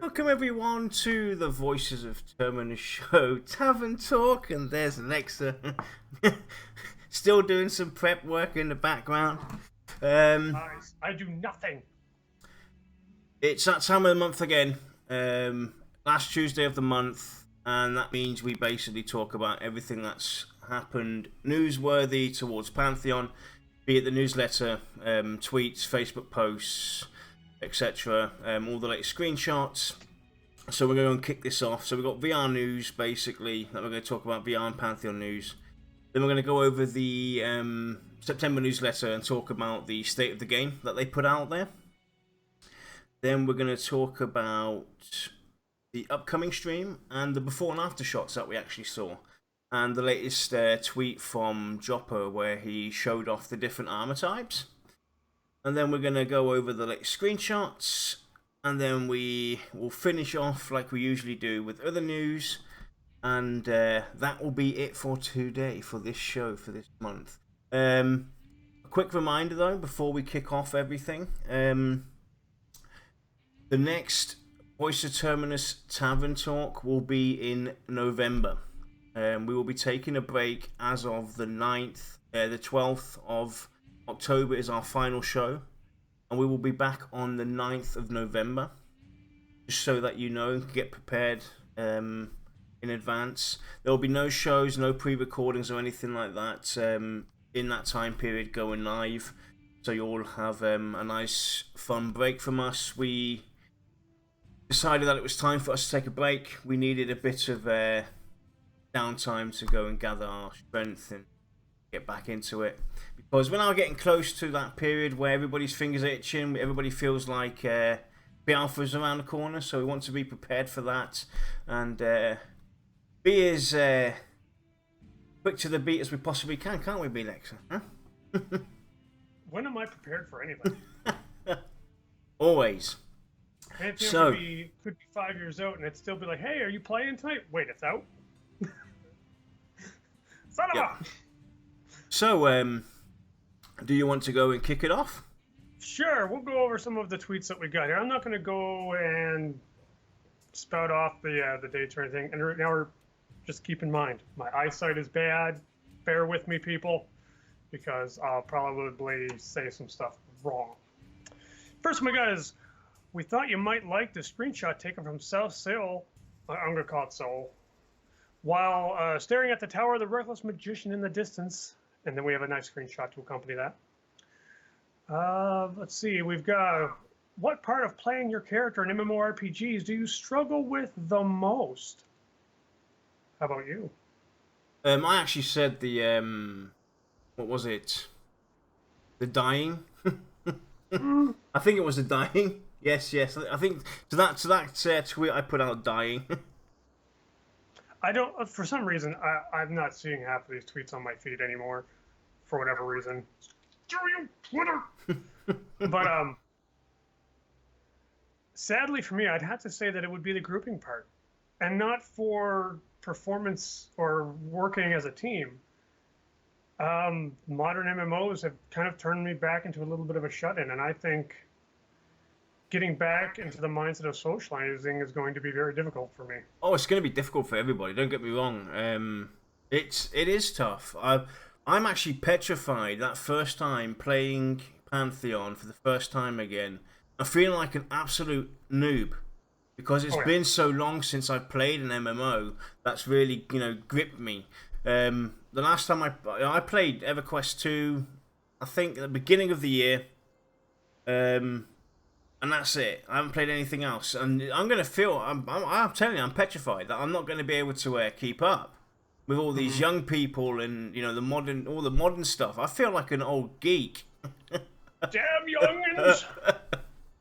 Welcome everyone to the Voices of Terminus show, Tavern Talk, and there's Alexa, still doing some prep work in the background. I do nothing. It's that time of the month again, last Tuesday of the month, and that means we basically talk about everything that's happened newsworthy towards Pantheon, be it the newsletter, tweets, Facebook posts, etc. All the latest screenshots. So we're going to kick this off. So we've got VR news, basically, that we're going to talk about, VR and Pantheon news. Then we're going to go over the September newsletter and talk about the state of the game that they put out there. Then we're going to talk about the upcoming stream and the before and after shots that we actually saw. And the latest tweet from Jopper where he showed off the different armor types. And then we're going to go over the latest screenshots. And then we will finish off like we usually do with other news. And that will be it for today, for this show, for this month. A quick reminder though, before we kick off everything. The next Voice of Terminus Tavern Talk will be in November. We will be taking a break as of the 9th, the 12th of October is our final show, and we will be back on the 9th of November, just so that you know, get prepared in advance. There will be no shows, no pre-recordings or anything like that in that time period going live, so you'll have a nice fun break from us. We decided that it was time for us to take a break. We needed a bit of downtime to go and gather our strength and get back into it. Because we're now getting close to that period where everybody's fingers are itching, everybody feels like the alpha's around the corner, so we want to be prepared for that and be as quick to the beat as we possibly can, can't we, be Lexa? Huh? When am I prepared for anything? Always. Pantheon So, could be 5 years out and it'd still be like, hey, are you playing tonight? Wait, it's out? Son of a... So, do you want to go and kick it off? Sure, we'll go over some of the tweets that we got here. I'm not going to go and spout off the dates or anything. And right now, just keep in mind, my eyesight is bad. Bear with me, people, because I'll probably say some stuff wrong. First one we got is, we thought you might like the screenshot taken from South Seoul, I'm going to call it Seoul, while staring at the Tower of the Reckless Magician in the distance. And then we have a nice screenshot to accompany that. Let's see, we've got, what part of playing your character in MMORPGs do you struggle with the most? How about you? I actually said the, what was it? The dying? I think it was the dying. Yes. I think to that tweet I put out dying. I don't, for some reason, I'm not seeing half of these tweets on my feed anymore, for whatever reason. Screw you, Twitter! But, sadly for me, I'd have to say that it would be the grouping part, and not for performance or working as a team. Modern MMOs have kind of turned me back into a little bit of a shut-in, and I think getting back into the mindset of socializing is going to be very difficult for me. Oh, it's going to be difficult for everybody. Don't get me wrong. It is tough. I'm actually petrified that first time playing Pantheon for the first time again. I'm feeling like an absolute noob because it's been so long since I played an MMO that's really gripped me. The last time I played EverQuest 2, I think at the beginning of the year. And that's it. I haven't played anything else, and I'm gonna feel. I'm telling you, I'm petrified that I'm not going to be able to keep up with all these young people and all the modern stuff. I feel like an old geek. Damn youngins!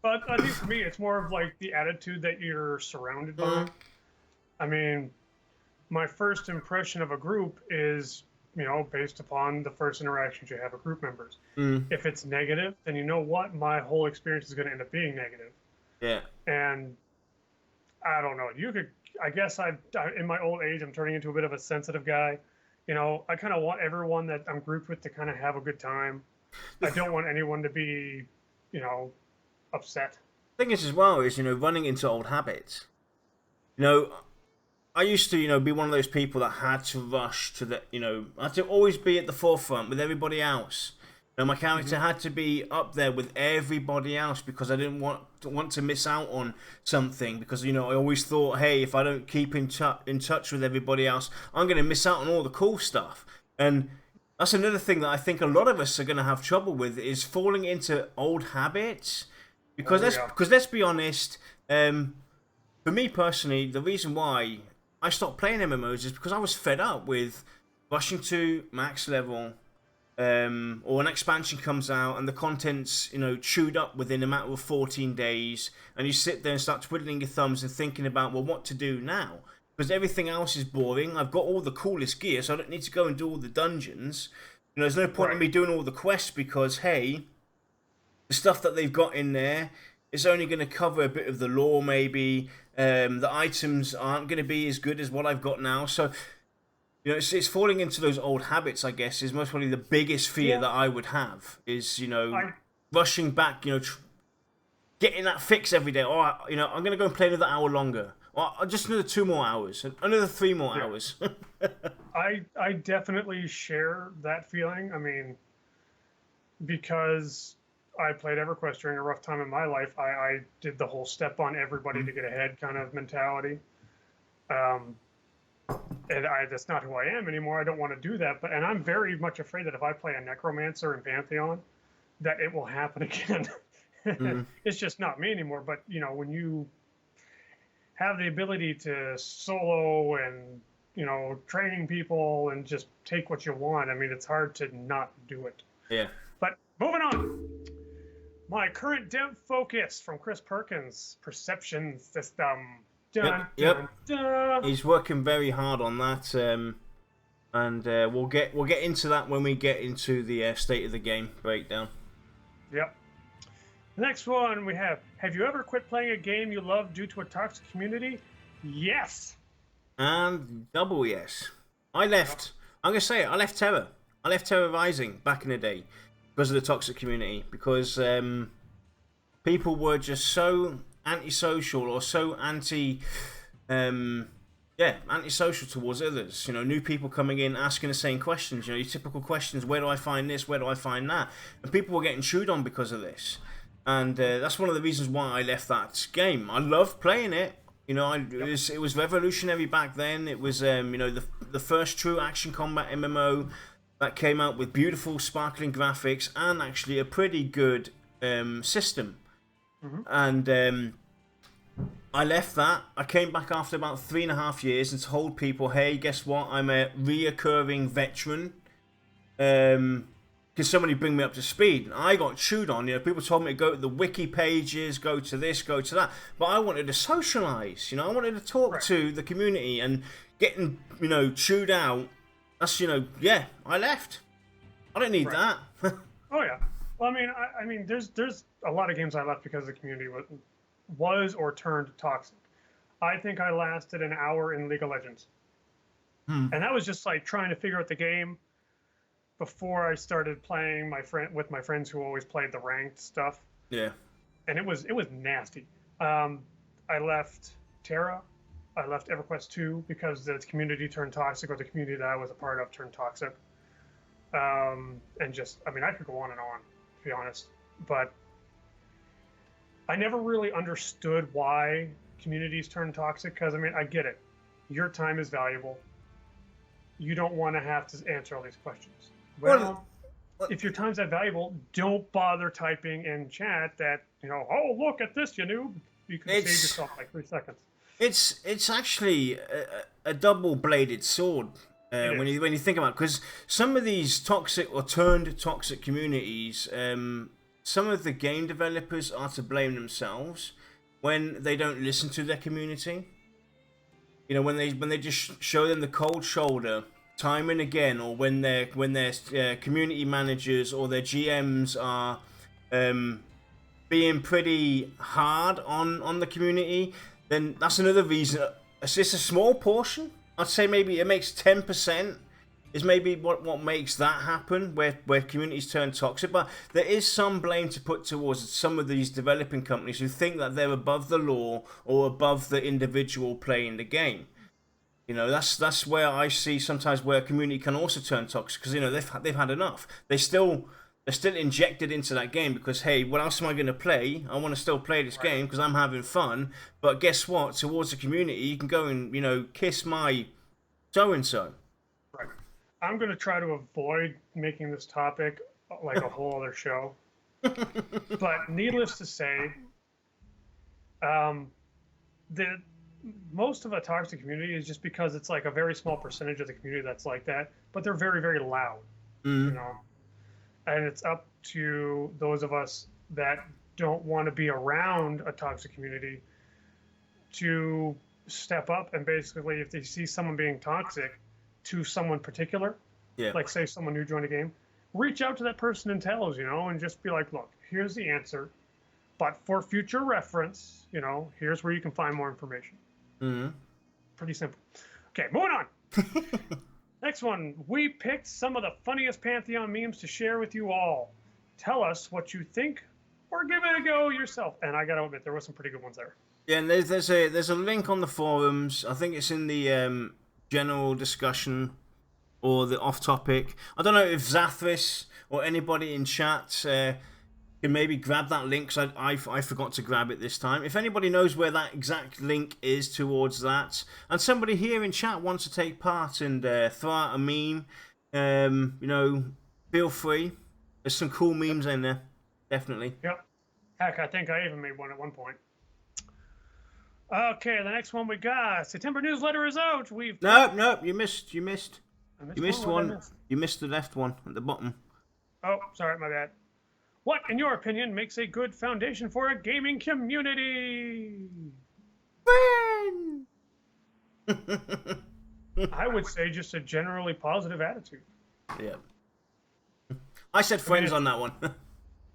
But I think for me, it's more of like the attitude that you're surrounded by. I mean, my first impression of a group is, based upon the first interactions you have with group members. If it's negative, then you know what? My whole experience is going to end up being negative. Yeah. And I don't know. I guess in my old age, I'm turning into a bit of a sensitive guy. I kind of want everyone that I'm grouped with to kind of have a good time. I don't want anyone to be, upset. thing is as well is, running into old habits. You know, I used to, be one of those people that had to rush to I had to always be at the forefront with everybody else. My character had to be up there with everybody else because I didn't want to miss out on something. Because I always thought, hey, if I don't keep in touch with everybody else, I'm going to miss out on all the cool stuff. And that's another thing that I think a lot of us are going to have trouble with is falling into old habits. Because let's be honest, for me personally, the reason why I stopped playing MMOs is because I was fed up with rushing to max level. Or an expansion comes out and the content's chewed up within a matter of 14 days, and you sit there and start twiddling your thumbs and thinking about, well, what to do now, because everything else is boring. I've got all the coolest gear, so I don't need to go and do all the dungeons. There's no point in me doing all the quests because, hey, the stuff that they've got in there is only going to cover a bit of the lore maybe. The items aren't going to be as good as what I've got now, so it's falling into those old habits, I guess, is most probably the biggest fear that I would have is, rushing back, getting that fix every day. Or, I'm going to go and play another hour longer. Or just another 2 more hours. Another 3 more hours. I definitely share that feeling. I mean, because I played EverQuest during a rough time in my life, I did the whole step on everybody to get ahead kind of mentality. And that's not who I am anymore. I don't want to do that. And I'm very much afraid that if I play a Necromancer in Pantheon, that it will happen again. It's just not me anymore. But, when you have the ability to solo and, training people and just take what you want, I mean, it's hard to not do it. Yeah. But moving on. My current dev focus from Chris Perkins, Perception System. Dun, yep. Dun, dun. He's working very hard on that, and we'll get into that when we get into the state of the game breakdown. Yep. The next one we have you ever quit playing a game you love due to a toxic community? Yes. And double yes. I left. I'm gonna say it. I left Terra. I left Terra Rising back in the day because of the toxic community. Because people were just so antisocial or so antisocial towards others. New people coming in asking the same questions. Your typical questions: where do I find this? Where do I find that? And people were getting chewed on because of this. And that's one of the reasons why I left that game. I loved playing it. It was revolutionary back then. It was the first true action combat MMO that came out with beautiful, sparkling graphics and actually a pretty good system. And I left that. I came back after about 3.5 years and told people, hey, guess what? I'm a reoccurring veteran. Can somebody bring me up to speed? And I got chewed on. People told me to go to the wiki pages, go to this, go to that. But I wanted to socialize. I wanted to talk to the community, and getting, chewed out. That's, I left. I don't need that. Oh yeah. Well, I mean, there's a lot of games I left because the community was or turned toxic. I think I lasted an hour in League of Legends, and that was just like trying to figure out the game before I started playing with my friends who always played the ranked stuff. Yeah, and it was nasty. I left Terra. I left EverQuest 2 because the community turned toxic, or the community that I was a part of turned toxic. And just, I could go on and on, to be honest, but I never really understood why communities turn toxic, because, I get it. Your time is valuable. You don't want to have to answer all these questions. Well, if your time's that valuable, don't bother typing in chat that, oh, look at this, you noob. You can save yourself like 3 seconds. It's actually a double-bladed sword. When you think about it, because some of these toxic or turned toxic communities, some of the game developers are to blame themselves when they don't listen to their community. When they just show them the cold shoulder time and again, or when their community managers or their GMs are being pretty hard on the community, then that's another reason. It's just a small portion. I'd say maybe it makes 10% is maybe what makes that happen, where communities turn toxic. But there is some blame to put towards some of these developing companies who think that they're above the law or above the individual playing the game. You know, that's where I see sometimes where a community can also turn toxic, because, you know, they've had enough. They're still injected into that game because, hey, what else am I going to play? I want to still play this game because I'm having fun. But guess what? Towards the community, you can go and, you know, kiss my so and so. Right. I'm going to try to avoid making this topic like a whole other show. But needless to say, most of a toxic community is just because it's like a very small percentage of the community that's like that, but they're very, very loud, you know. And it's up to those of us that don't want to be around a toxic community to step up and basically, if they see someone being toxic to someone particular, like say someone who joined a game, reach out to that person and tell, you know, and just be like, look, here's the answer, but for future reference, you know, here's where you can find more information. Pretty simple. Okay, moving on. Next one, we picked some of the funniest Pantheon memes to share with you all. Tell us what you think, or give it a go yourself. And I gotta admit, there were some pretty good ones there. Yeah, and there's a link on the forums. I think it's in the general discussion or the off topic. I don't know if Zathris or anybody in chat can maybe grab that link, because I forgot to grab it this time. If anybody knows where that exact link is towards that, and somebody here in chat wants to take part and throw out a meme, you know, feel free. There's some cool memes in there, definitely. Yep. Heck, I think I even made one at one point. Okay, the next one we got. September newsletter is out. Nope, you missed. You missed one. You missed the left one at the bottom. Oh, sorry, my bad. What, in your opinion, makes a good foundation for a gaming community? Friend! I would say just a generally positive attitude. Yeah. I said friends on that one.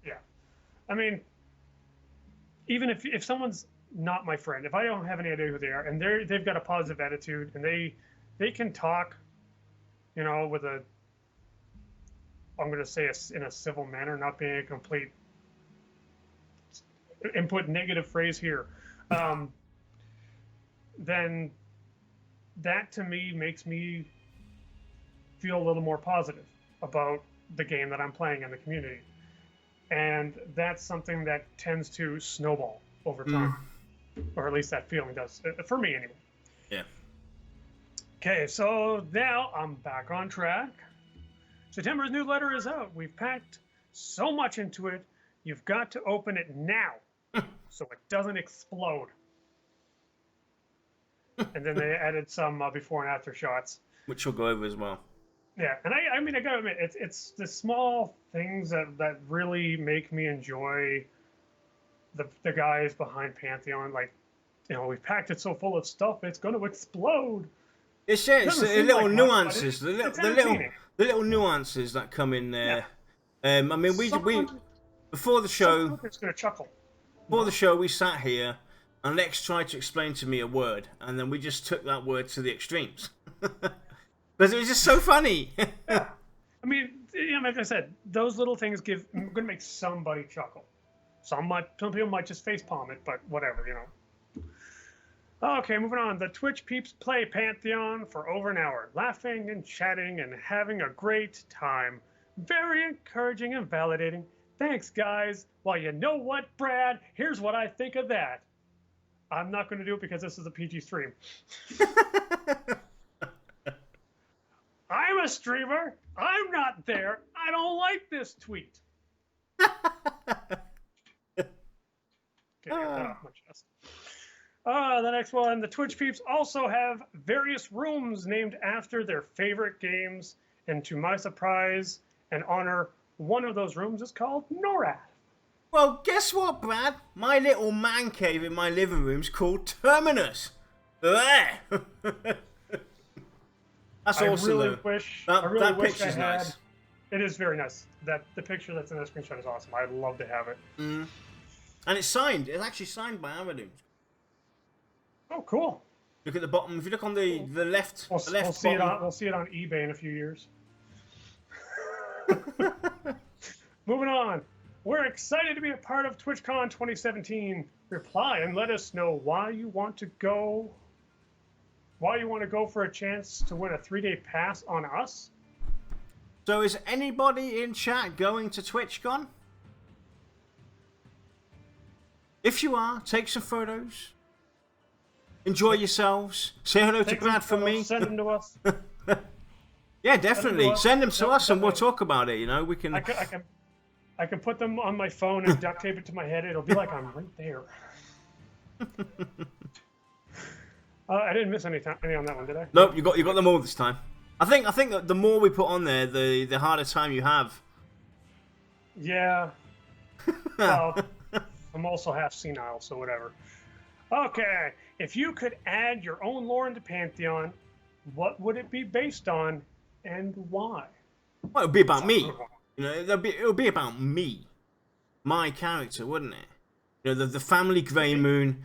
Yeah. I mean, even if someone's not my friend, if I don't have any idea who they are, and they've got a positive attitude, and they can talk, you know, with a, I'm going to say in a civil manner, not being a complete input negative phrase here, then that to me makes me feel a little more positive about the game that I'm playing in the community. And that's something that tends to snowball over time, or at least that feeling does, for me anyway. Yeah. Okay, so now I'm back on track. September's newsletter is out. We've packed so much into it, you've got to open it now so it doesn't explode. And then they added some before and after shots, which we'll go over as well. Yeah, and I mean, I gotta admit, it's the small things that really make me enjoy the guys behind Pantheon. Like, you know, we've packed it so full of stuff, it's going to explode. It's the little nuances, the little nuances that come in there. Yeah. I mean, we before the show, it's going to chuckle. Before the show, we sat here and Lex tried to explain to me a word, and then we just took that word to the extremes. Because it was just so funny. Yeah. I mean, you know, like I said, those little things are going to make somebody chuckle. Some people might just facepalm it, but whatever, you know. Okay, moving on. The Twitch peeps play Pantheon for over an hour, laughing and chatting and having a great time. Very encouraging and validating. Thanks, guys. Well, you know what, Brad? Here's what I think of that. I'm not going to do it because this is a PG stream. I'm a streamer. I'm not there. I don't like this tweet. Okay, get that off my chest. The next one. The Twitch peeps also have various rooms named after their favorite games. And to my surprise and honor, one of those rooms is called NORAD. Well, guess what, Brad? My little man cave in my living room's called Terminus. That's awesome. I really wish I had. Nice. It is very nice. The picture that's in the screenshot is awesome. I'd love to have it. And it's signed. It's actually signed by Amadou. Oh, cool. Look at the bottom. If you look on the left, We'll the left see bottom. we'll see it on eBay in a few years. Moving on. We're excited to be a part of TwitchCon 2017. Reply and let us know why you want to go. Why you want to go for a chance to win a 3-day pass on us? So is anybody in chat going to TwitchCon? If you are, take some photos. Enjoy yourselves. Say hello to Brad from me. Send them to us. Yeah, definitely. Send them to us and we'll talk about it. You know, we can. I can put them on my phone and duct tape it to my head. It'll be like I'm right there. I didn't miss any on that one, did I? Nope, you got them all this time. I think that the more we put on there, the harder time you have. Yeah. Well, I'm also half senile, so whatever. Okay, if you could add your own lore into Pantheon, what would it be based on, and why? Well, it would be about me. You know, it would be about me, my character, wouldn't it? You know, the family Grey Moon,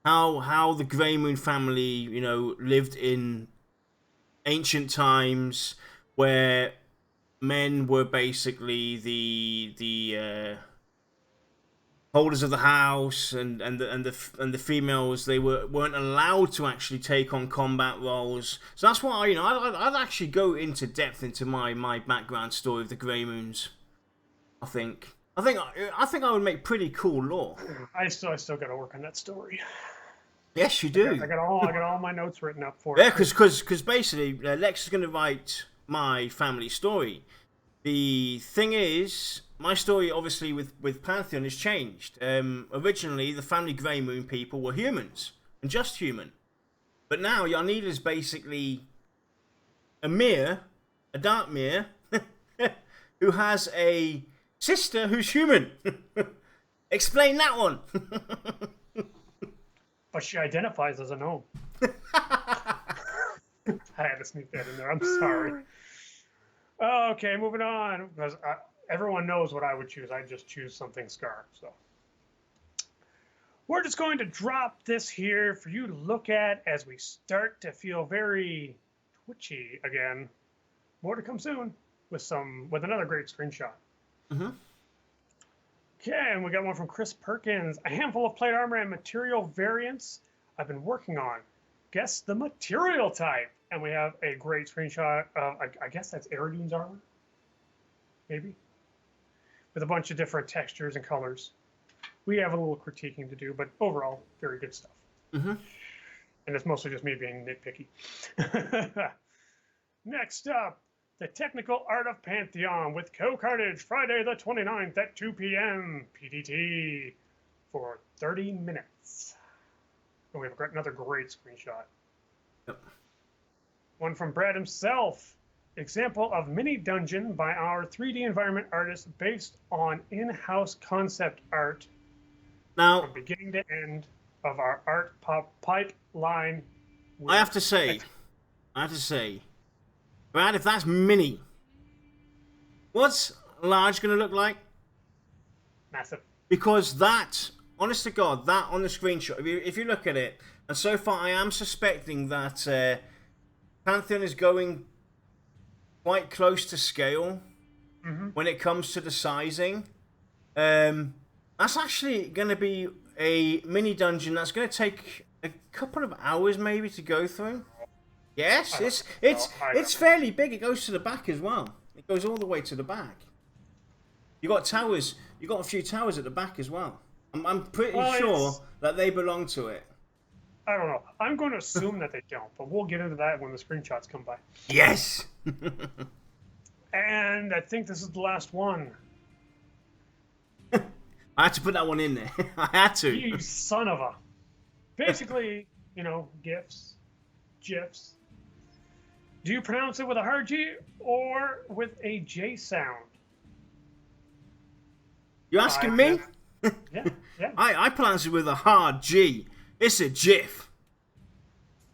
how the Grey Moon family, you know, lived in ancient times where men were basically the holders of the house, and the females, they weren't allowed to actually take on combat roles. So that's why I'd actually go into depth into my background story of the Grey Moons. I think I would make pretty cool lore. I still got to work on that story. Yes, you do. I got all my notes written up for it. Yeah, because basically Lex is going to write my family story. The thing is, my story obviously with Pantheon has changed. Originally, the family Grey Moon people were humans and just human, but now Yarnida is basically a dark mirror, who has a sister who's human. Explain that one. But she identifies as a gnome. I had to sneak that in there. I'm sorry. Okay, moving on. Because everyone knows what I would choose. I just choose something Scar. So we're just going to drop this here for you to look at as we start to feel very twitchy again. More to come soon with another great screenshot. Mm-hmm. Okay, and we got one from Chris Perkins. A handful of plate armor and material variants I've been working on. Guess the material type. And we have a great screenshot of, I guess that's Eridune's armor? Maybe? With a bunch of different textures and colors. We have a little critiquing to do, but overall, very good stuff. Mm-hmm. And it's mostly just me being nitpicky. Next up, The Technical Art of Pantheon with Co-Carnage, Friday the 29th at 2 p.m. PDT for 30 minutes. And we have another great screenshot. Yep. One from Brad himself. Example of mini dungeon by our 3D environment artist based on in-house concept art. Now, from beginning to end of our art pipeline. I have to say, Brad, if that's mini, what's large going to look like? Massive. Because that, honest to God, that on the screenshot, if you look at it, and so far I am suspecting that Pantheon is going quite close to scale when it comes to the sizing. That's actually going to be a mini dungeon that's going to take a couple of hours maybe to go through. Yes, it's fairly big. It goes to the back as well. It goes all the way to the back. You got towers. You got a few towers at the back as well. I'm pretty sure that they belong to it. I don't know. I'm going to assume that they don't, but we'll get into that when the screenshots come by. Yes. And I think this is the last one. I had to put that one in there. I had to. You son of a. Basically, GIFs. Do you pronounce it with a hard G or with a J sound? You asking me? Yeah. I pronounce it with a hard G. It's a GIF.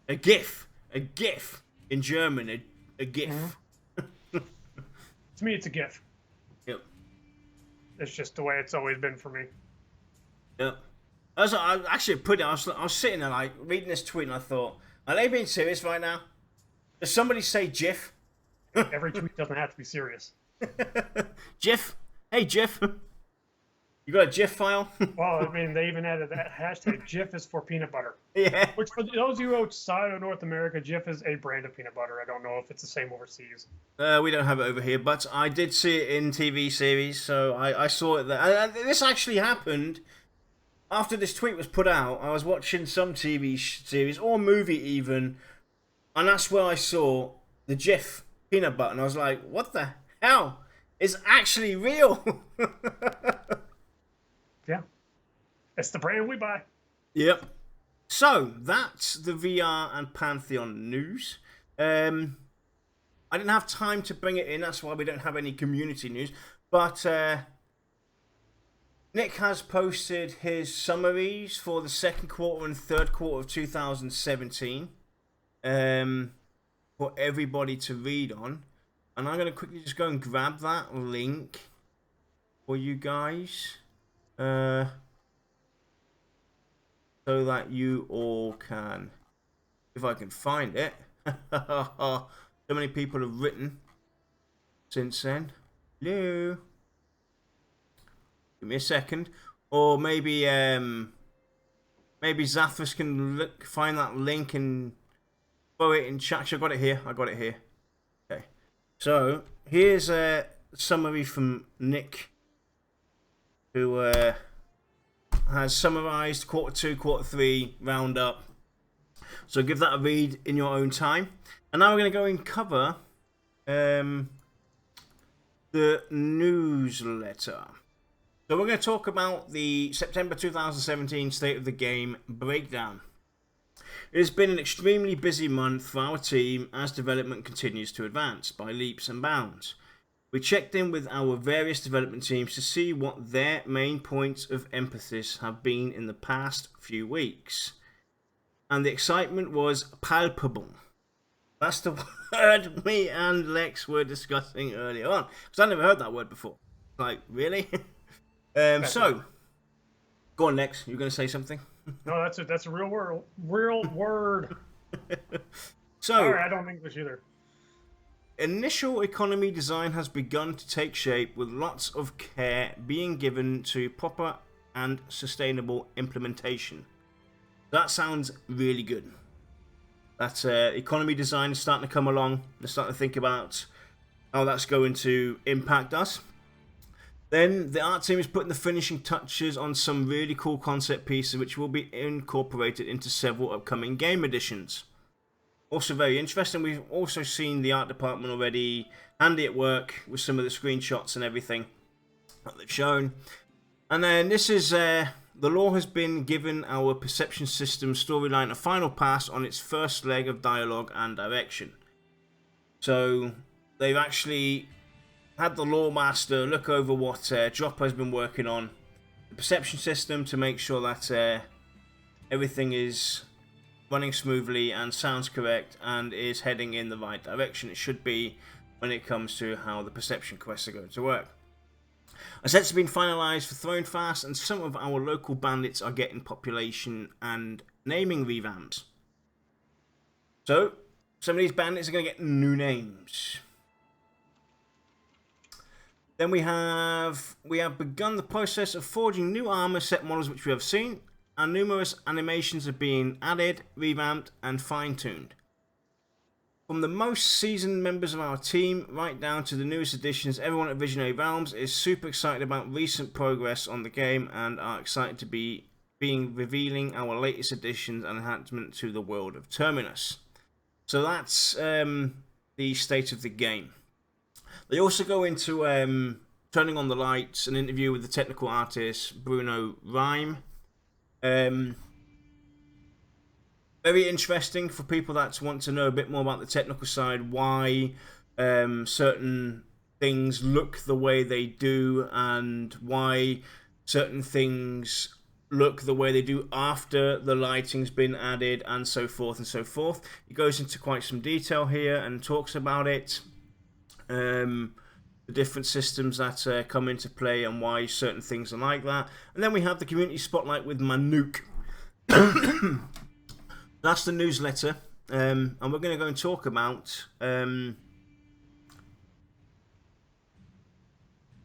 A GIF. A GIF. In German, a GIF. Mm-hmm. To me, it's a GIF. Yep. It's just the way it's always been for me. Yep. I actually put it. I was sitting there like reading this tweet, and I thought Are they being serious right now? Does somebody say GIF? Every tweet doesn't have to be serious. GIF? Hey, GIF. You got a GIF file? Well, I mean, they even added that hashtag. GIF is for peanut butter. Yeah. Which, for those of you outside of North America, GIF is a brand of peanut butter. I don't know if it's the same overseas. We don't have it over here, but I did see it in TV series, so I saw it there. And this actually happened after this tweet was put out. I was watching some TV series, or movie even, and that's where I saw the GIF peanut butter, and I was like, what the hell? It's actually real! Yeah. It's the brand we buy. Yep. So, that's the VR and Pantheon news. I didn't have time to bring it in, that's why we don't have any community news. But Nick has posted his summaries for the second quarter and third quarter of 2017 for everybody to read on. And I'm going to quickly just go and grab that link for you guys. So that you all can, if I can find it. So many people have written since then. Hello. Give me a second. Or maybe Zathras can find that link and throw it in chat. Actually, I got it here. Okay. So here's a summary from Nick, who has summarized quarter 2, quarter 3 roundup. So give that a read in your own time. And now we're going to go and cover the newsletter. So we're going to talk about the September 2017 State of the Game breakdown. It has been an extremely busy month for our team as development continues to advance by leaps and bounds. We checked in with our various development teams to see what their main points of emphasis have been in the past few weeks. And the excitement was palpable. That's the word me and Lex were discussing earlier on. Because I never heard that word before. Like, really? So, go on, Lex. You going to say something? No, that's a real word. Real word. So, sorry, I don't English either. Initial economy design has begun to take shape with lots of care being given to proper and sustainable implementation. That sounds really good. That economy design is starting to come along. They're starting to think about how that's going to impact us. Then the art team is putting the finishing touches on some really cool concept pieces which will be incorporated into several upcoming game editions. Also very interesting, we've also seen the art department already handy at work with some of the screenshots and everything that they've shown. And then this is, the lore has been given our perception system storyline a final pass on its first leg of dialogue and direction. So they've actually had the lore master look over what Dropper has been working on, the perception system, to make sure that everything is running smoothly and sounds correct and is heading in the right direction. It should be when it comes to how the perception quests are going to work. Assets have been finalised for Thronefast, and some of our local bandits are getting population and naming revamps. So, some of these bandits are going to get new names. Then we have begun the process of forging new armour set models which we have seen, and numerous animations are being added, revamped and fine-tuned. From the most seasoned members of our team right down to the newest additions, everyone at Visionary Realms is super excited about recent progress on the game and are excited to be revealing our latest additions and enhancement to the world of Terminus. So that's the state of the game. They also go into turning on the lights, an interview with the technical artist Bruno Rhyme. Very interesting for people that want to know a bit more about the technical side, why certain things look the way they do and why certain things look the way they do after the lighting's been added, and so forth and so forth. He goes into quite some detail here and talks about it, the different systems that come into play and why certain things are like that. And then we have the community spotlight with Manuk. That's the newsletter. and we're going to go and talk about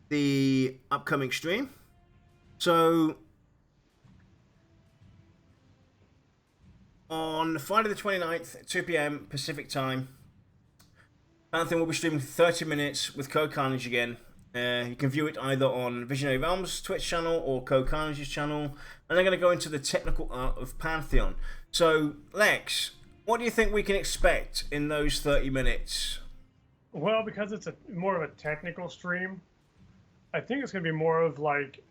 the upcoming stream. So on Friday the 29th at 2 p.m. Pacific time, Pantheon will be streaming 30 minutes with Code Carnage again. You can view it either on Visionary Realms' Twitch channel or Code Carnage's channel, and they're going to go into the technical art of Pantheon. So, Lex, what do you think we can expect in those 30 minutes? Well, because it's more of a technical stream, I think it's going to be more of like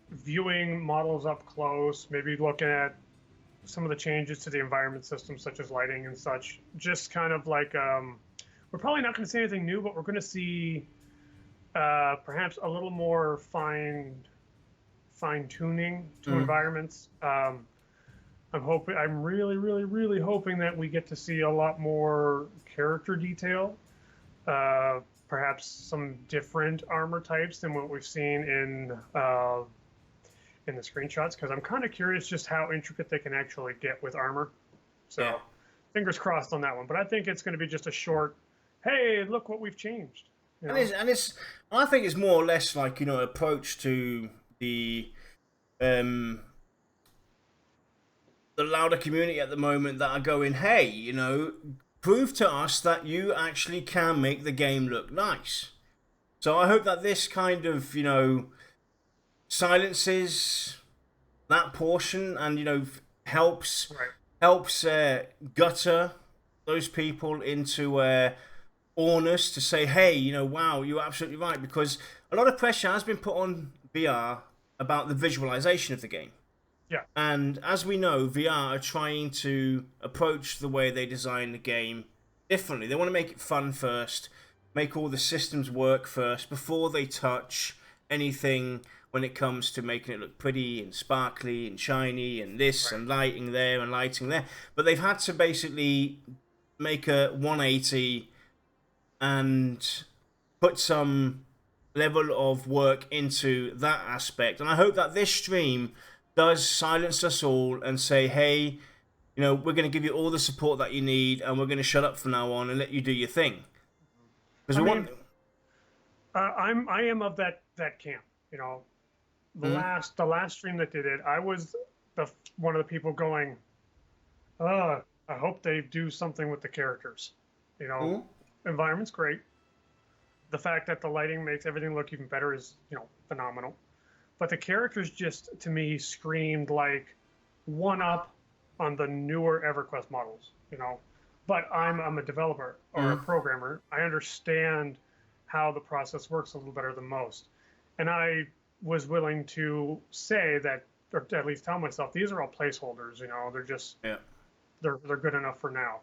viewing models up close, maybe looking at some of the changes to the environment system, such as lighting and such. Just kind of like, we're probably not going to see anything new, but we're going to see perhaps a little more fine-tuning to environments. I'm really hoping that we get to see a lot more character detail. Perhaps some different armor types than what we've seen in the screenshots, because I'm kind of curious just how intricate they can actually get with armor. So, fingers crossed on that one. But I think it's going to be just a short, hey, look what we've changed. You know? I think it's more or less like, you know, approach to the louder community at the moment that are going, hey, you know, prove to us that you actually can make the game look nice. So I hope that this kind of, you know, silences that portion and, you know, helps gutter those people into honest to say, hey, you know, wow, you're absolutely right, because a lot of pressure has been put on VR about the visualization of the game. Yeah. And as we know, VR are trying to approach the way they design the game differently. They want to make it fun first, make all the systems work first before they touch anything when it comes to making it look pretty and sparkly and shiny and this and lighting there and lighting there. But they've had to basically make a 180 and put some level of work into that aspect. And I hope that this stream does silence us all and say, hey, you know, we're going to give you all the support that you need, and we're going to shut up from now on and let you do your thing. Because I am of that camp. You know, the last stream that did it, I was one of the people going, I hope they do something with the characters. You know, environment's great. The fact that the lighting makes everything look even better is, you know, phenomenal. But the characters just, to me, screamed like one up on the newer EverQuest models, you know. But I'm a developer or a programmer. I understand how the process works a little better than most. And I was willing to say that, or at least tell myself, these are all placeholders, you know. They're just, they're good enough for now.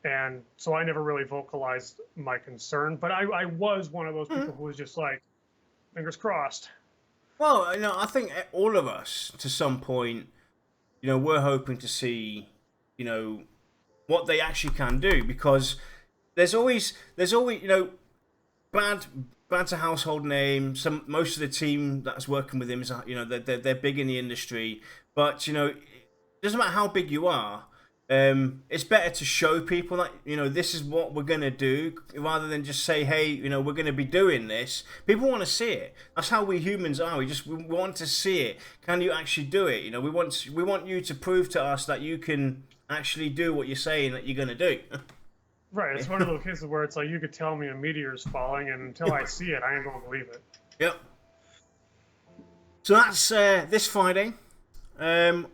And so I never really vocalized my concern. But I was one of those people who was just like, fingers crossed. Well, you know, I think all of us, to some point, you know, we're hoping to see, you know, what they actually can do, because there's always, you know, Brad's a household name. Most of the team that's working with him is, you know, they're big in the industry. But, you know, it doesn't matter how big you are. It's better to show people that, you know, this is what we're going to do, rather than just say, hey, you know, we're going to be doing this. People want to see it. That's how we humans are. We want to see it. Can you actually do it? You know, we want you to prove to us that you can actually do what you're saying that you're going to do. Right. It's one of those cases where it's like, you could tell me a meteor's falling, and until I see it, I ain't going to believe it. Yep. So that's this Friday.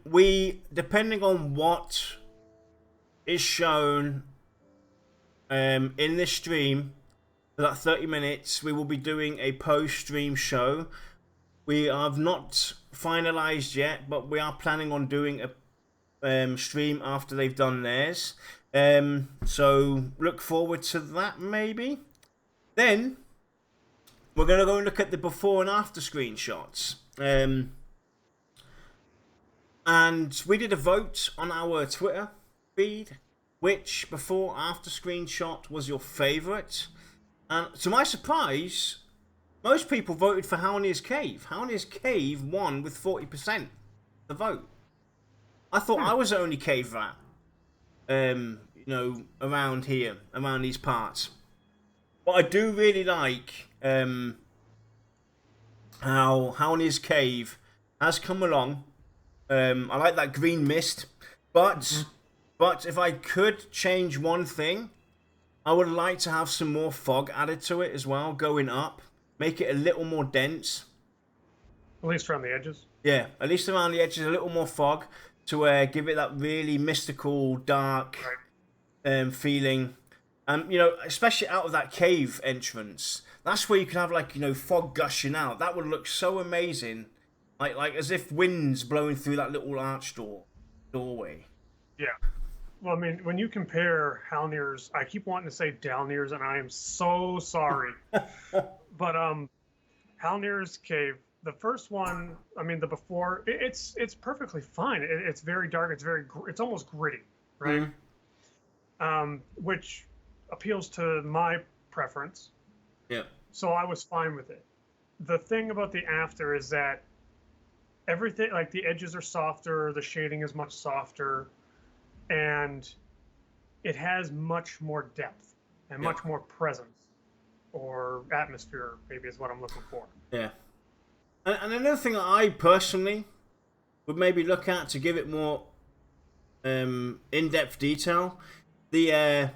We, depending on what is shown in this stream for that 30 minutes, we will be doing a post-stream show. We have not finalized yet, but we are planning on doing a stream after they've done theirs. So look forward to that, maybe. Then we're going to go and look at the before and after screenshots. And we did a vote on our Twitter feed, which before after screenshot was your favorite. And to my surprise, most people voted for Haunir's Cave. Haunir's Cave won with 40% the vote. I thought I was the only cave rat. around here, around these parts. But I do really like how Halnir's Cave has come along. I like that green mist, but if I could change one thing, I would like to have some more fog added to it as well, going up, make it a little more dense. At least around the edges. Yeah, at least around the edges, a little more fog to give it that really mystical, dark feeling. Especially out of that cave entrance, that's where you could have like fog gushing out. That would look so amazing, like as if winds blowing through that little doorway. Yeah. Well, I mean, when you compare Halnir's, I keep wanting to say Dalnir's, and I am so sorry. But Halnir's Cave, the first one, I mean, the before, it's perfectly fine. It's very dark. It's almost gritty, right? Which appeals to my preference. Yeah. So I was fine with it. The thing about the after is that everything, like the edges are softer, the shading is much softer, and it has much more depth and much more presence, or atmosphere, maybe is what I'm looking for. Yeah. And another thing that I personally would maybe look at to give it more in-depth detail, the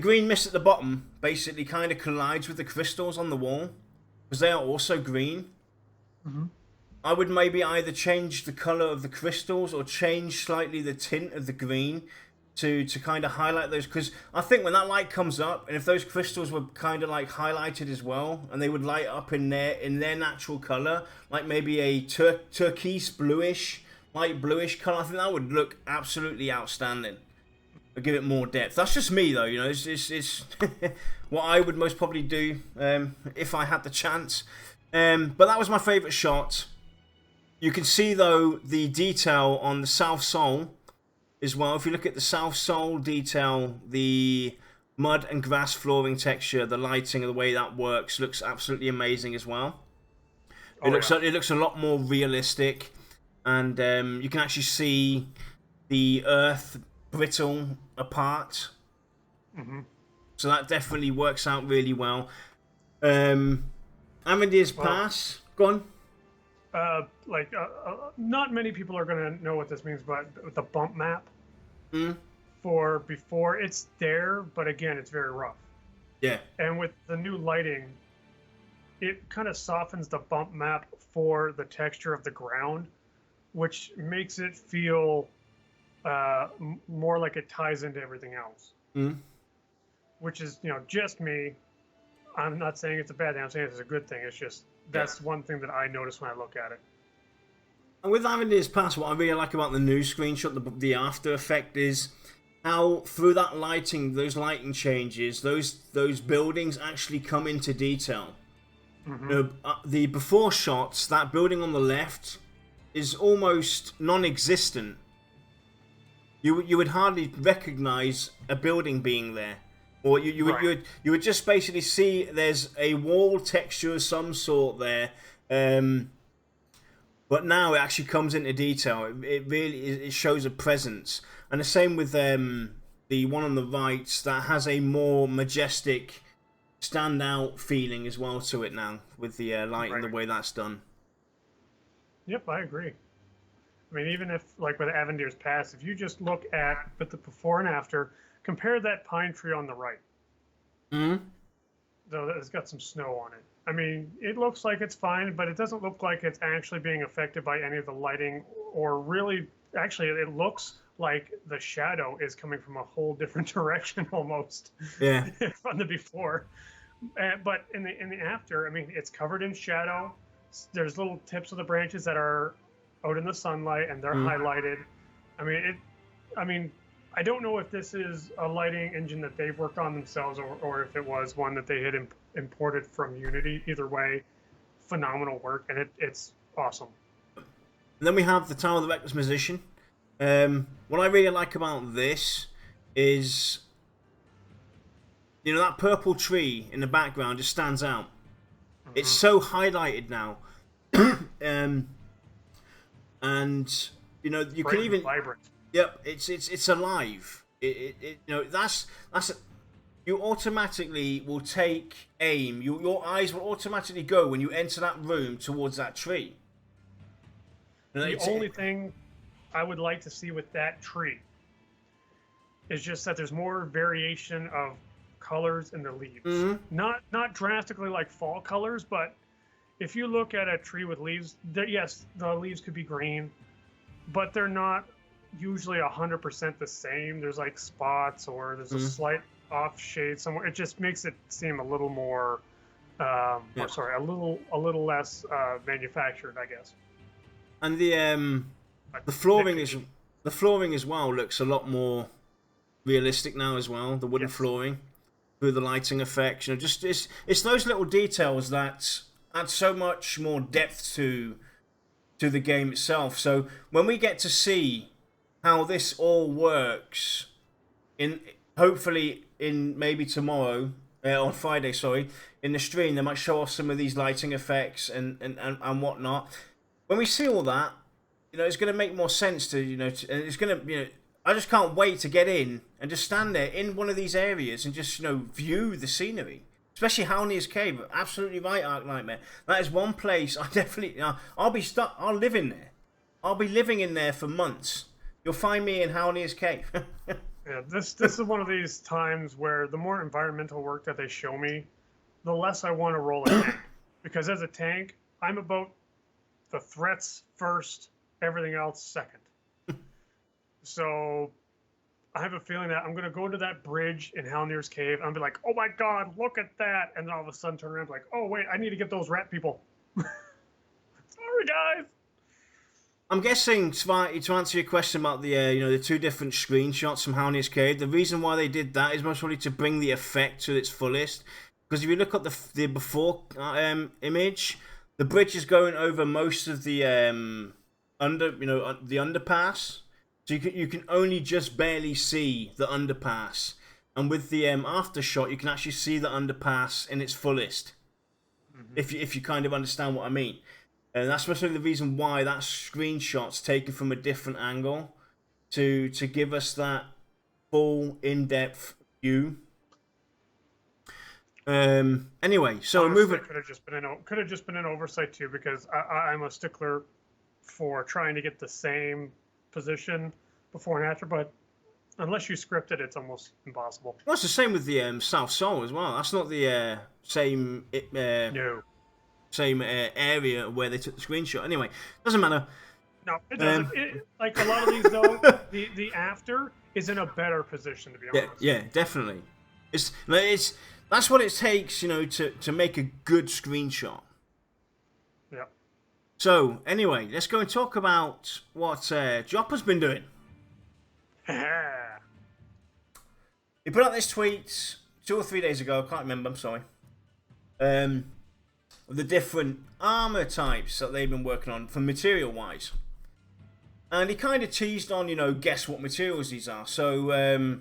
green mist at the bottom basically kind of collides with the crystals on the wall because they are also green. I would maybe either change the color of the crystals or change slightly the tint of the green to kind of highlight those, because I think when that light comes up, and if those crystals were kind of like highlighted as well, and they would light up in their natural color, like maybe a turquoise bluish, light bluish color, I think that would look absolutely outstanding. I'd give it more depth. That's just me though, it's what I would most probably do if I had the chance. But that was my favorite shot. You can see though the detail on the South Soul as well. If you look at the South Soul detail, the mud and grass flooring texture, the lighting and the way that works looks absolutely amazing as well. It looks a lot more realistic, and you can actually see the earth brittle apart. So that definitely works out really well. Amandir's Pass, go on. Not many people are going to know what this means, but with the bump map for before, it's there, but again, it's very rough. Yeah. And with the new lighting, it kind of softens the bump map for the texture of the ground, which makes it feel more like it ties into everything else. Which is, just me. I'm not saying it's a bad thing. I'm saying it's a good thing. It's just that's one thing that I notice when I look at it. And with Amandir's Pass, what I really like about the new screenshot, the after effect, is how through that lighting, those lighting changes, those buildings actually come into detail. The before shots, that building on the left is almost non-existent. You would hardly recognize a building being there. Or you would just basically see there's a wall texture of some sort there, but now it actually comes into detail. It shows a presence, and the same with the one on the right that has a more majestic, standout feeling as well to it now with the light and the way that's done. Yep, I agree. I mean, even if like with Amandir's Pass, if you just look at the before and after. Compare that pine tree on the right. Though it's got some snow on it. I mean, it looks like it's fine, but it doesn't look like it's actually being affected by any of the lighting, or really, actually, it looks like the shadow is coming from a whole different direction almost. Yeah. From the before. But in the after, I mean, it's covered in shadow. There's little tips of the branches that are out in the sunlight, and they're highlighted. I mean, I don't know if this is a lighting engine that they've worked on themselves, or if it was one that they had imported from Unity. Either way, phenomenal work, and it's awesome. And then we have the Tower of the Reckless Musician. What I really like about this is, that purple tree in the background just stands out. It's so highlighted now. And you can even... Vibrant. Yep, it's alive. That's you automatically will take aim. Your eyes will automatically go when you enter that room towards that tree. The only thing I would like to see with that tree is just that there's more variation of colors in the leaves. Mm-hmm. Not drastically like fall colors, but if you look at a tree with leaves, yes, the leaves could be green, but they're not usually 100% the same. There's like spots or there's a slight off shade somewhere. It just makes it seem a little more, a little less manufactured, I guess. And the flooring as well looks a lot more realistic now as well. The wooden flooring through the lighting effects, just it's those little details that add so much more depth to the game itself. So when we get to see how this all works, hopefully in maybe tomorrow on Friday, in the stream, they might show off some of these lighting effects and whatnot. When we see all that, it's going to make more sense to, and it's going to, I just can't wait to get in and just stand there in one of these areas and just, view the scenery. Especially Halnir's Cave. Absolutely right, Ark Nightmare. That is one place I definitely, I'll be stuck, I'll live in there. I'll be living in there for months. You'll find me in Halnir's Cave. Yeah, this is one of these times where the more environmental work that they show me, the less I want to roll a tank. Because as a tank, I'm about the threats first, everything else second. So I have a feeling that I'm going to go to that bridge in Halnir's Cave. And I'll be like, oh my God, look at that. And then all of a sudden turn around and be like, oh wait, I need to get those rat people. Sorry, guys. I'm guessing, Svarty, to answer your question about the the two different screenshots from Halnir's Cave, the reason why they did that is most probably to bring the effect to its fullest. Because if you look at the before image, the bridge is going over most of the the underpass, so you can only just barely see the underpass, and with the after shot, you can actually see the underpass in its fullest. If you kind of understand what I mean. And that's mostly the reason why that screenshot's taken from a different angle to give us that full in-depth view. Anyway, so honestly, moving. Could have just been an oversight too, because I'm a stickler for trying to get the same position before and after. But unless you script it, it's almost impossible. Well, it's the same with the South Soul as well. That's not the same. No. Same area where they took the screenshot. Anyway, doesn't matter. No, it doesn't. Like a lot of these, though, the after is in a better position, to be honest. Yeah, definitely. It's that's what it takes, to make a good screenshot. Yeah. So anyway, let's go and talk about what Joppa's been doing. He put out this tweet 2 or 3 days ago. I can't remember. I'm sorry. The different armor types that they've been working on from material wise, and he kind of teased on guess what materials these are. So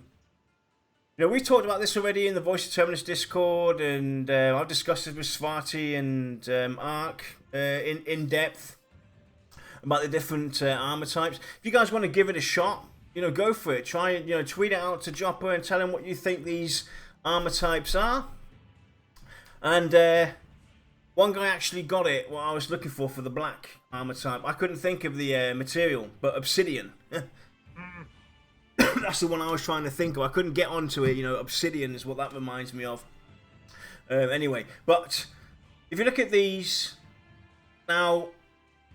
we talked about this already in the Voice of Terminus Discord, and I've discussed it with Svarty and Ark in depth about the different armor types. If you guys want to give it a shot, go for it. Try and tweet it out to Joppa and tell him what you think these armor types are. And one guy actually got it, what I was looking for the black armor type. I couldn't think of the material, but obsidian. That's the one I was trying to think of. I couldn't get onto it. Obsidian is what that reminds me of. Anyway, but if you look at these, now,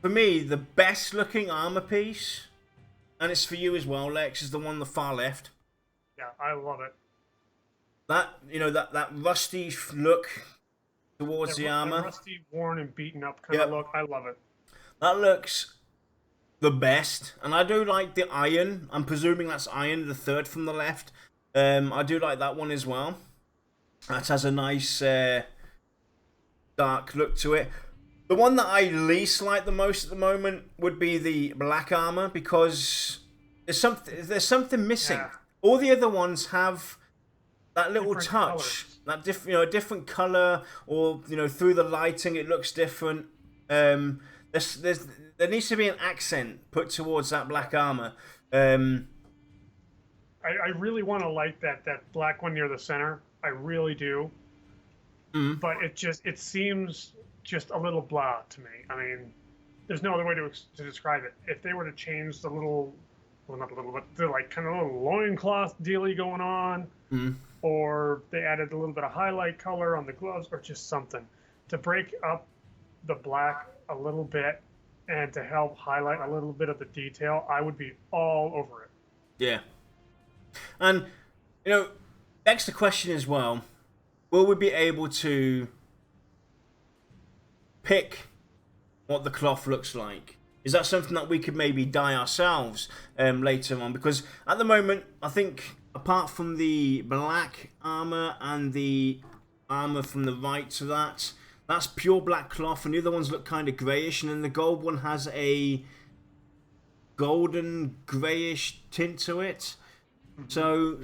for me, the best looking armor piece, and it's for you as well, Lex, is the one on the far left. Yeah, I love it. That, that rusty look towards the armor. Rusty, worn, and beaten up kind of look. I love it. That looks the best. And I do like the iron. I'm presuming that's iron, the third from the left. I do like that one as well. That has a nice dark look to it. The one that I least like the most at the moment would be the black armor, because there's something missing. Yeah. All the other ones have that little Different touch. colors. That a different color, or through the lighting it looks different. There needs to be an accent put towards that black armor. I really want to like that black one near the center. I really do. But it seems just a little blah to me. I mean, there's no other way to describe it. If they were to change the little, well, not a little, but the like kind of little loincloth dealy going on, or they added a little bit of highlight color on the gloves, or just something to break up the black a little bit and to help highlight a little bit of the detail, I would be all over it. Yeah. And, you know, next the question as well, will we be able to pick what the cloth looks like? Is that something that we could maybe dye ourselves later on? Because at the moment, I think apart from the black armor and the armor from the right to that, that's pure black cloth, and the other ones look kind of greyish, and then the gold one has a golden greyish tint to it. So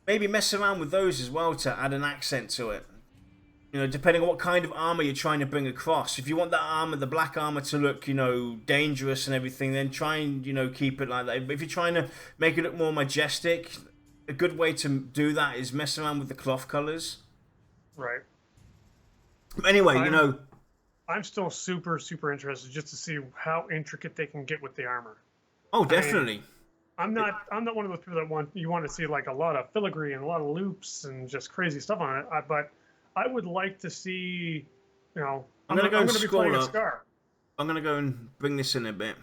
maybe mess around with those as well to add an accent to it. You know, depending on what kind of armor you're trying to bring across. If you want that armor, the black armor, to look, you know, dangerous and everything, then try and, you know, keep it like that. But if you're trying to make it look more majestic, a good way to do that is mess around with the cloth colors. Right. Anyway, you know, I'm still super interested just to see how intricate they can get with the armor. Oh, definitely. I mean, I'm not one of those people that want to see like a lot of filigree and a lot of loops and just crazy stuff on it. But I would like to see, you know, I'm gonna go and scroll up. Scar. I'm gonna go and bring this in a bit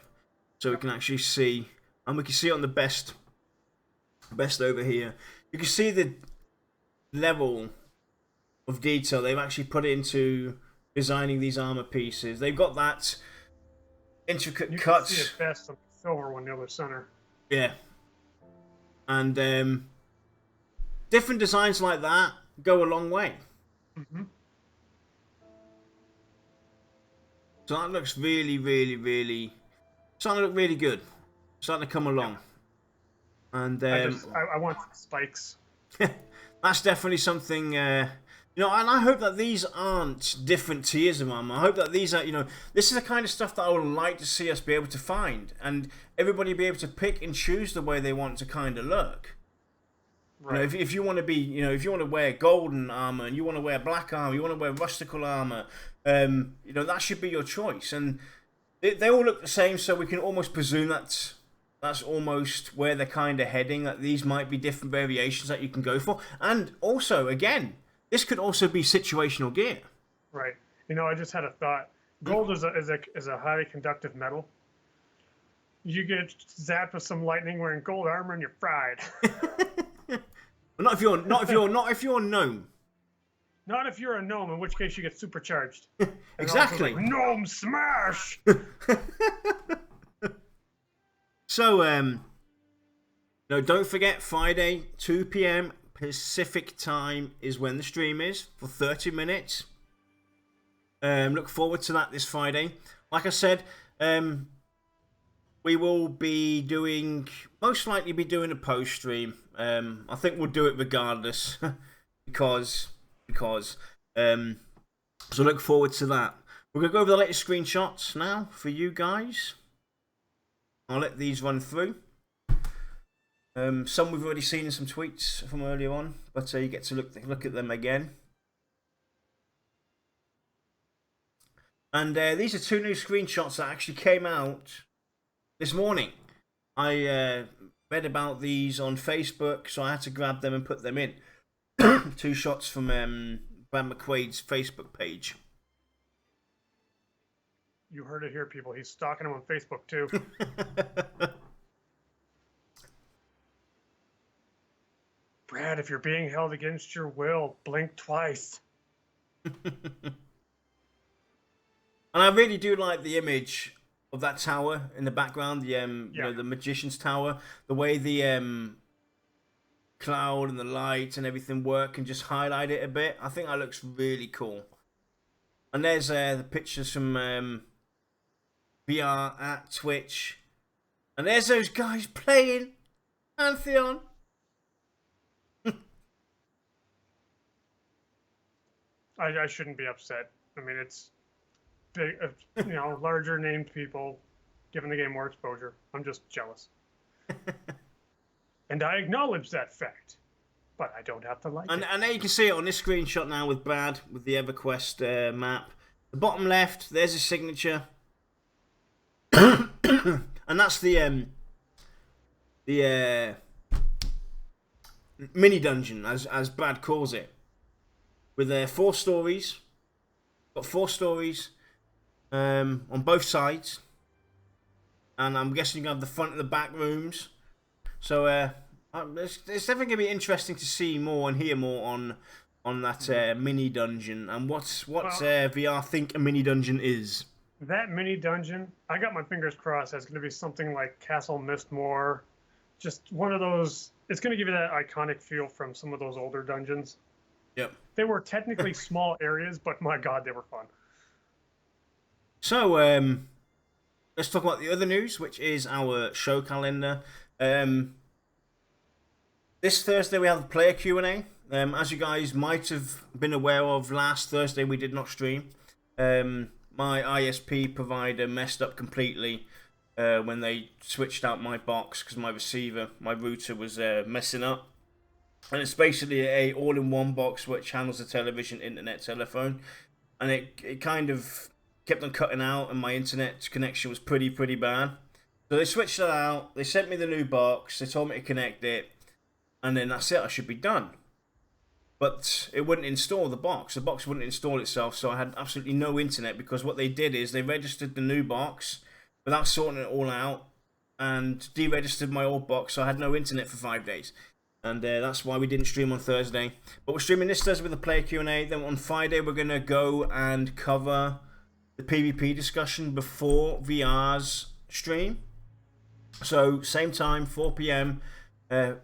so we can actually see, and we can see it on the best over here. You can see the level of detail they've actually put into designing these armor pieces. They've got that intricate cuts. You can see it best on the silver one near the center. Yeah, and different designs like that go a long way. So that looks really starting to look really good. Starting to come along. And I want spikes. That's definitely something. You know, and I hope that these aren't different tiers of armor. I hope that these are, you know, this is the kind of stuff that I would like to see us be able to find, and everybody be able to pick and choose the way they want to kind of look. Right. You know, if you want to be, you know, if you want to wear golden armor and you want to wear black armor, you want to wear rustical armor, you know, that should be your choice. And they all look the same, so we can almost presume that that's almost where they're kind of heading. That these might be different variations that you can go for, and also again, this could also be situational gear. Right. You know, I just had a thought. Gold is a highly conductive metal. You get zapped with some lightning wearing gold armor and you're fried. Not if you're a gnome. Not if you're a gnome, in which case you get supercharged. Exactly. Like, gnome smash. So no, don't forget Friday 2 p.m. Pacific time is when the stream is for 30 minutes. Look forward to that this Friday. Like I said, we will be most likely be doing a post stream. I think we'll do it regardless because so look forward to that. We're gonna go over the latest screenshots now for you guys. I'll let these run through. Some we've already seen in some tweets from earlier on, but you get to look at them again. And these are two new screenshots that actually came out this morning. I read about these on Facebook, so I had to grab them and put them in. Two shots from Brad McQuaid's Facebook page. You heard it here, people. He's stalking him on Facebook too. Brad, if you're being held against your will, blink twice. And I really do like the image of that tower in the background, the you know, the magician's tower, the way the cloud and the light and everything work and just highlight it a bit. I think that looks really cool. And there's the pictures from VR at Twitch, and there's those guys playing Pantheon. I shouldn't be upset. I mean, it's big, you know, larger named people giving the game more exposure. I'm just jealous. And I acknowledge that fact. But I don't have to like it. And there you can see it on this screenshot now with Brad, with the EverQuest map. The bottom left, there's his signature. And that's the mini dungeon, as Brad calls it. With 4 stories. Got 4 stories on both sides. And I'm guessing you have the front and the back rooms. So it's definitely going to be interesting to see more and hear more on that mini dungeon. And what's VR think a mini dungeon is. That mini dungeon, I got my fingers crossed. That's going to be something like Castle Mistmore. Just one of those. It's going to give you that iconic feel from some of those older dungeons. Yep. They were technically small areas, but my God, they were fun. So, let's talk about the other news, which is our show calendar. This Thursday we have the player Q&A. As you guys might have been aware of, last Thursday we did not stream. My ISP provider messed up completely when they switched out my box because my receiver, my router was messing up. And it's basically a all-in-one box which handles the television, internet, telephone. And it kind of kept on cutting out and my internet connection was pretty bad. So they switched that out. They sent me the new box. They told me to connect it. And then that's it. I should be done. But it wouldn't install the box. The box wouldn't install itself. So I had absolutely no internet because what they did is they registered the new box without sorting it all out. And deregistered my old box. So I had no internet for 5 days. And that's why we didn't stream on Thursday. But we're streaming this Thursday with a player Q&A. Then on Friday we're going to go and cover the PvP discussion before VR's stream. So same time, 4 p.m.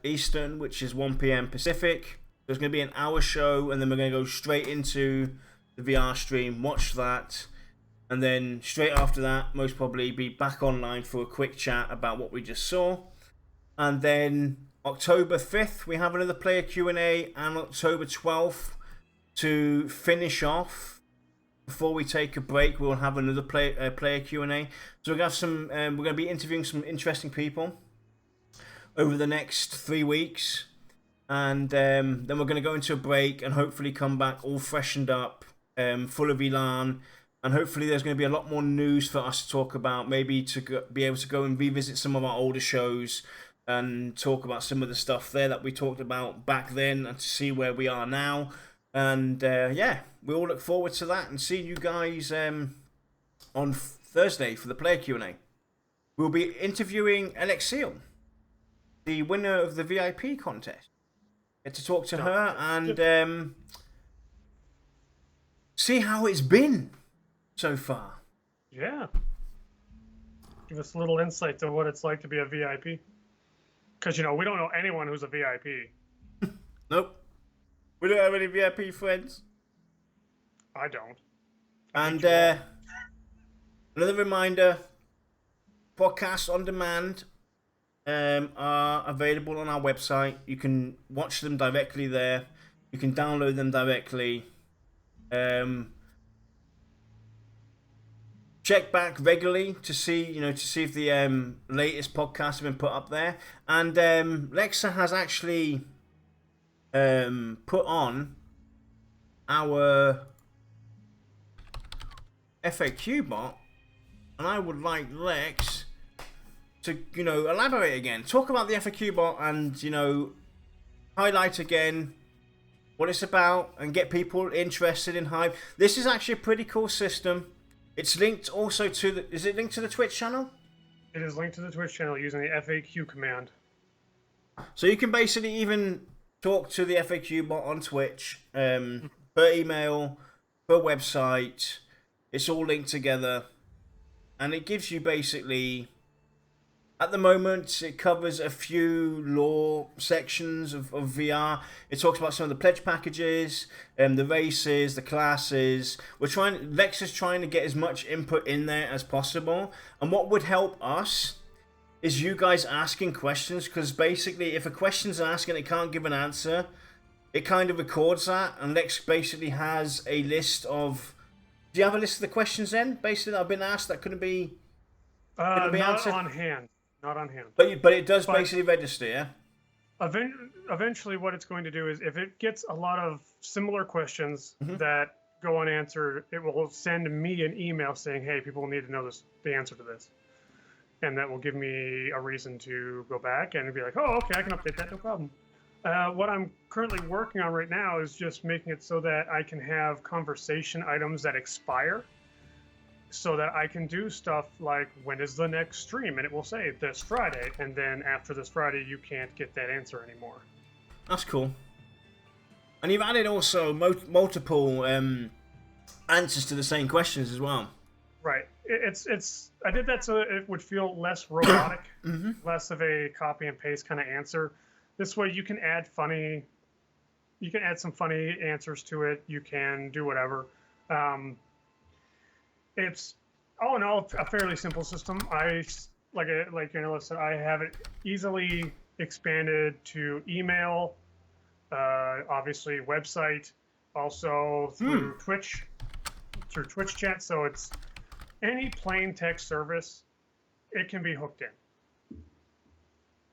Eastern, which is 1 p.m. Pacific. There's going to be an hour show, and then we're going to go straight into the VR stream, watch that, and then straight after that, most probably be back online for a quick chat about what we just saw. And then October 5th, we have another player Q&A, and October 12th, to finish off, before we take a break, we'll have another player Q&A. So we're going to have some. We're going to be interviewing some interesting people over the next 3 weeks, and then we're going to go into a break and hopefully come back all freshened up, full of elan, and hopefully there's going to be a lot more news for us to talk about. Maybe to be able to go and revisit some of our older shows and talk about some of the stuff there that we talked about back then, and to see where we are now. And yeah, we all look forward to that and seeing you guys on Thursday for the player Q&A. We'll be interviewing Alexiel, the winner of the VIP contest. Get to talk to her and see how it's been so far. Yeah. Give us a little insight to what it's like to be a VIP. Because, you know, we don't know anyone who's a VIP. Nope. We don't have any VIP friends. I don't. And another reminder, podcasts on demand are available on our website. You can watch them directly there. You can download them directly. Check back regularly to see if the latest podcasts have been put up there. And Lexa has actually put on our FAQ bot, and I would like Lex to elaborate again, talk about the FAQ bot, and highlight again what it's about and get people interested in Hive. This is actually a pretty cool system. It's linked also to is it linked to the Twitch channel? It is linked to the Twitch channel using the FAQ command. So you can basically even talk to the FAQ bot on Twitch, per email, per website. It's all linked together, and it gives you basically, at the moment, it covers a few lore sections of VR. It talks about some of the pledge packages, the races, the classes. Lex is trying to get as much input in there as possible, and what would help us is you guys asking questions, because basically if a question's asked and it can't give an answer, it kind of records that, and Lex basically has a list of... Do you have a list of the questions then, basically, that have been asked that couldn't be not answered? on hand. Not on hand. But it does basically register, yeah? Eventually, what it's going to do is if it gets a lot of similar questions Mm-hmm. that go unanswered, it will send me an email saying, "Hey, people need to know the answer to this," and that will give me a reason to go back and be like, "Oh, okay, I can update that, no problem." What I'm currently working on right now is just making it so that I can have conversation items that expire, so that I can do stuff like, when is the next stream? And it will say this Friday, and then after this Friday, you can't get that answer anymore. That's cool. And you've added also multiple answers to the same questions as well. Right. It's. I did that so that it would feel less robotic, less of a copy and paste kind of answer. This way, you can add some funny answers to it. You can do whatever. It's all in all a fairly simple system. Like said, I have it easily expanded to email, obviously website, also through Twitch chat. So it's any plain text service, it can be hooked in.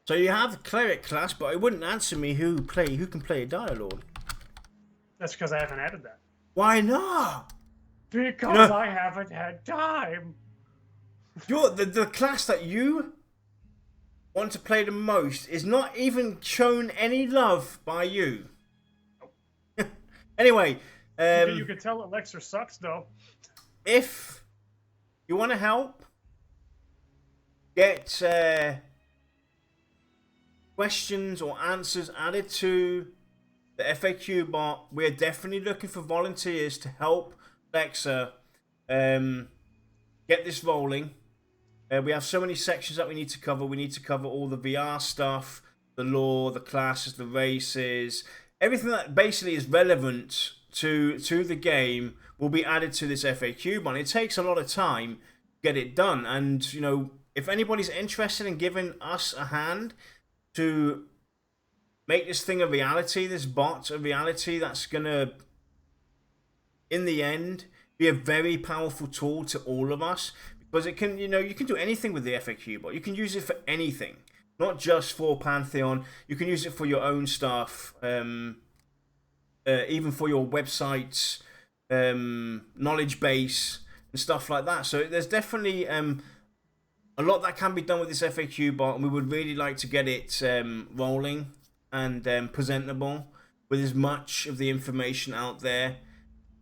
So you have the cleric class, but it wouldn't answer me who can play a Dire Lord. That's because I haven't added that. Why not? Because I haven't had time. The class that you want to play the most is not even shown any love by you. Anyway, You could tell Elixir sucks, though. if you want to help get questions or answers added to the FAQ bot, we're definitely looking for volunteers to help Alexa get this rolling. We have so many sections that we need to cover. We need to cover all the VR stuff, the lore, the classes, the races, everything that basically is relevant to the game will be added to this FAQ bot. It takes a lot of time to get it done, and if anybody's interested in giving us a hand to make this thing a reality, this bot a reality, that's gonna, in the end, be a very powerful tool to all of us, because it can, you can do anything with the FAQ bot. You can use it for anything, not just for Pantheon. You can use it for your own stuff, even for your websites, knowledge base, and stuff like that. So there's definitely a lot that can be done with this FAQ bot, and we would really like to get it rolling and presentable with as much of the information out there,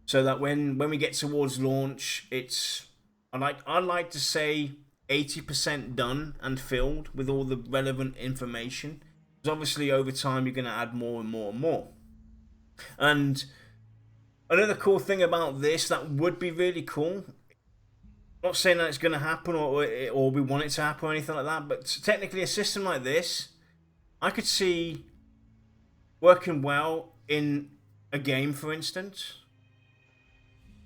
so that when we get towards launch, it's I'd like to say 80% done and filled with all the relevant information. Because obviously over time you're going to add more and more and more. And another cool thing about this that would be really cool, not saying that it's going to happen or we want it to happen or anything like that, but technically a system like this, I could see working well in a game, for instance.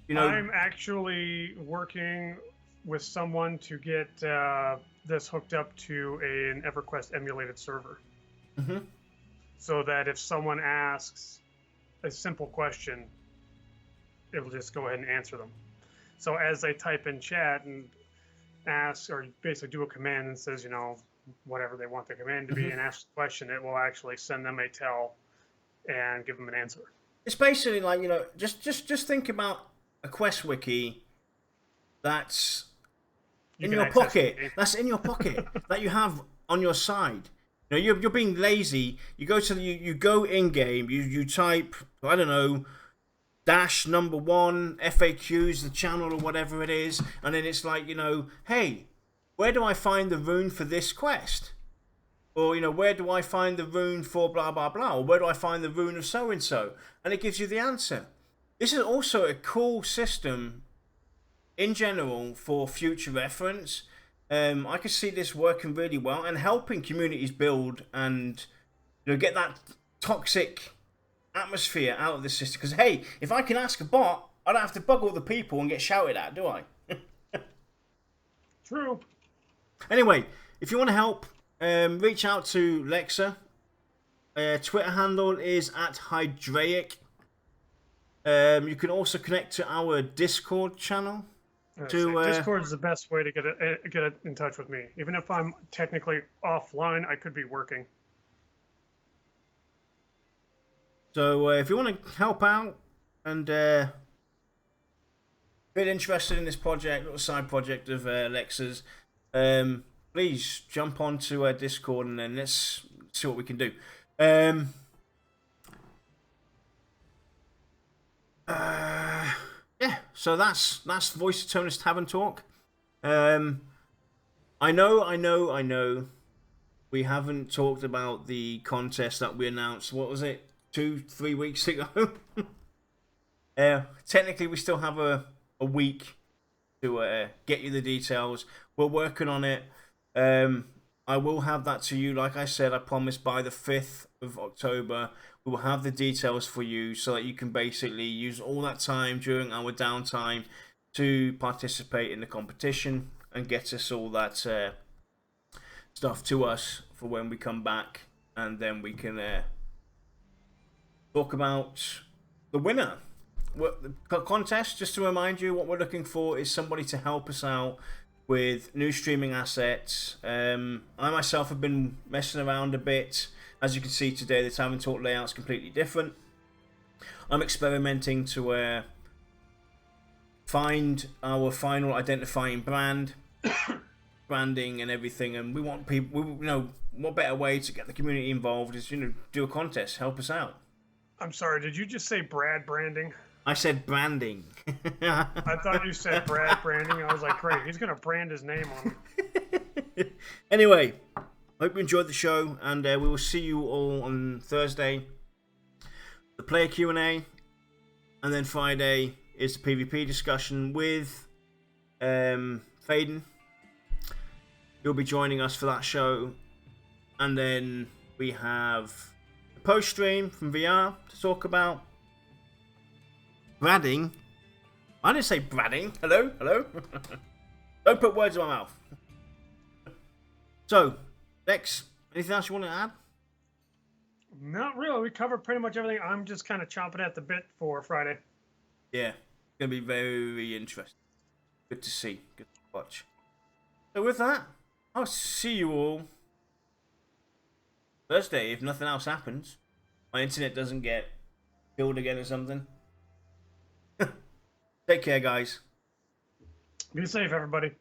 I'm actually working with someone to get this hooked up to an EverQuest emulated server. Mm-hmm. So that if someone asks a simple question, it'll just go ahead and answer them. So as they type in chat and ask, or basically do a command and says, whatever they want the command to be, and ask the question, it will actually send them a tell and give them an answer. It's basically like, just think about a quest wiki that's in your pocket. That's in your pocket that you have on your side. You're being lazy. You go to you go in game. You type, I don't know, --1 FAQs, the channel or whatever it is, and then it's like, hey, where do I find the rune for this quest? Or, where do I find the rune for blah blah blah? Or where do I find the rune of so and so? And it gives you the answer. This is also a cool system in general for future reference. I could see this working really well and helping communities build and get that toxic atmosphere out of the system. Because hey, if I can ask a bot, I don't have to bug all the people and get shouted at, do I? True. Anyway, if you want to help, reach out to Lexa. Twitter handle is @Hydraic. You can also connect to our Discord channel. Discord is the best way to get in touch with me. Even if I'm technically offline, I could be working. So if you want to help out and bit interested in this project, little side project of Lexa's, please jump onto Discord and then let's see what we can do. Yeah, so that's Voice of Terminus Tavern Talk. I know. We haven't talked about the contest that we announced. What was it? 2-3 weeks ago. Technically, we still have a week to get you the details. We're working on it. I will have that to you. Like I said, I promise by the 5th of October, we will have the details for you so that you can basically use all that time during our downtime to participate in the competition and get us all that stuff to us for when we come back, and then we can talk about the winner. The contest, just to remind you, what we're looking for is somebody to help us out with new streaming assets. I myself have been messing around a bit. As you can see today, the Tavern Talk layout's completely different. I'm experimenting to find our final identifying brand, branding and everything, and we want people. What better way to get the community involved is do a contest, help us out. I'm sorry, did you just say Brad branding? I said branding. I thought you said Brad branding. I was like, great, he's gonna brand his name on him. Anyway, hope you enjoyed the show, and we will see you all on Thursday. The player Q&A, and then Friday is the PvP discussion with Faden. You'll be joining us for that show, and then we have a post stream from VR to talk about bradding. I didn't say bradding. Hello. Don't put words in my mouth. So, Lex, anything else you want to add? Not really. We covered pretty much everything. I'm just kind of chomping at the bit for Friday. Yeah, it's going to be very interesting. Good to see. Good to watch. So with that, I'll see you all Thursday if nothing else happens. My internet doesn't get killed again or something. Take care, guys. Be safe, everybody.